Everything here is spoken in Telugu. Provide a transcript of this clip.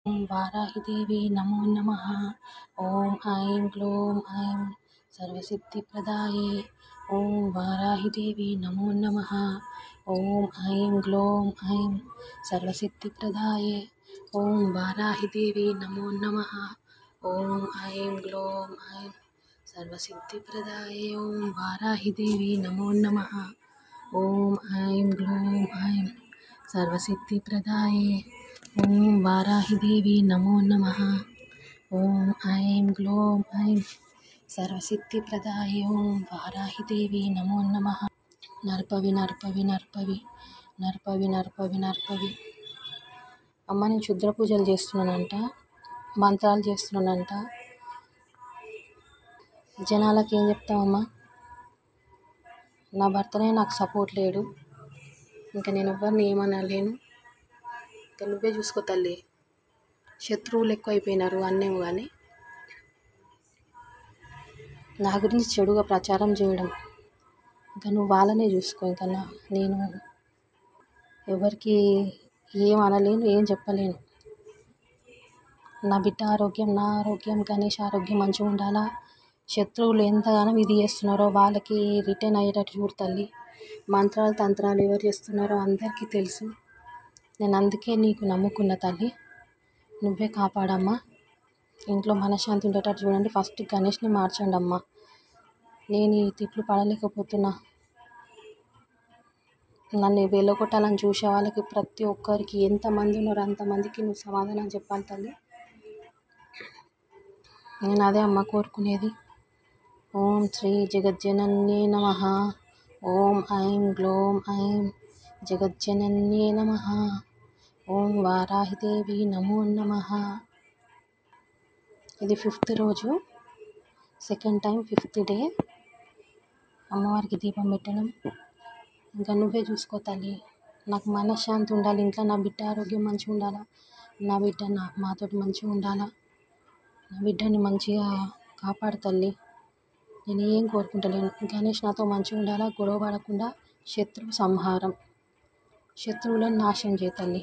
ఓం వారాహిదేవి నమో నమః. ఓం ఐం క్లోం ఐం సర్వసిద్ధిప్రదాయే. ఓం వారాహిదేవి నమో నమః. ఓం ఐం క్లోం ఐం సర్వసిద్ధిప్రదాయే. ఓం వారాహిదేవి నమో నమః. ఓం ఐం క్లోం ఐం సర్వసిద్ధిప్రదాయే. ఓం వారాహిదేవి నమో నమః. ఓం ఐం క్లోం ఐం సర్వసిద్ధిప్రదాయే. ఓం వారాహిదేవి నమో నమః. ఓం ఐం క్లోం ఐం సర్వసిద్ధిప్రదాయే. ఓం వారాహిదేవి నమో నమః. నర్పవి నర్పవి నర్పవి నర్పవి నర్పవి నర్పవి. అమ్మ, నేను క్షుద్ర పూజలు చేస్తున్నానంట, మంత్రాలు చేస్తున్నానంట. జనాలకి ఏం చెప్తామమ్మా? నా భర్తనే నాకు సపోర్ట్ లేడు, ఇంకా నేను ఎవరిని ఏమనలేను. ఇంకా నువ్వే చూసుకో తల్లి. శత్రువులు ఎక్కువైపోయినారు అన్నేమో కానీ నా గురించి చెడుగా ప్రచారం చేయడం. ఇంకా నువ్వు వాళ్ళనే చూసుకో. ఇంకా నేను ఎవరికి ఏం అనలేను, ఏం చెప్పలేను. నా బిడ్డ ఆరోగ్యం, నా ఆరోగ్యం, గణేష్ ఆరోగ్యం మంచిగా ఉండాలా. శత్రువులు ఎంతగానో ఇది చేస్తున్నారో వాళ్ళకి రిటర్న్ అయ్యేటట్టు చూడు తల్లి. మంత్రాలు తంత్రాలు ఎవరు చేస్తున్నారో అందరికీ తెలుసు. నేను అందుకే నీకు నమ్ముకున్న తల్లి. నువ్వే కాపాడమ్మా. ఇంట్లో మనశ్శాంతి ఉండేటట్టు చూడండి. ఫస్ట్ గణేష్ని మార్చండి అమ్మా. నేను ఈ తిట్లు పడలేకపోతున్నా. నన్ను వెళ్ళగొట్టాలని చూసే వాళ్ళకి ప్రతి ఒక్కరికి ఎంతమంది ఉన్నారో అంతమందికి నువ్వు సమాధానం చెప్పాలి తల్లి. నేను అదే అమ్మ కోరుకునేది. ఓం శ్రీ జగజ్జనన్యే నమః. ఓం ఐం గ్లోం ఐం జగజ్జనన్యే నమః. ఓం వారాహిదేవి నమో నమః. ఇది 5th రోజు, 2nd టైం, 5th డే అమ్మవారికి దీపం పెట్టడం. ఇంకా నువ్వే చూసుకో తల్లి. నాకు మనశ్శాంతి ఉండాలి ఇంట్లో. నా బిడ్డ ఆరోగ్యం మంచిగా ఉండాలా. నా బిడ్డ మాతోటి మంచిగా ఉండాలా. నా బిడ్డని మంచిగా కాపాడు తల్లి. నేను ఏం కోరుకుంటలేను. గణేష్ నాతో మంచిగా ఉండాలా, గొడవ పడకుండా, శత్రువు సంహారం, శత్రువులను నాశనం చేయ తల్లి.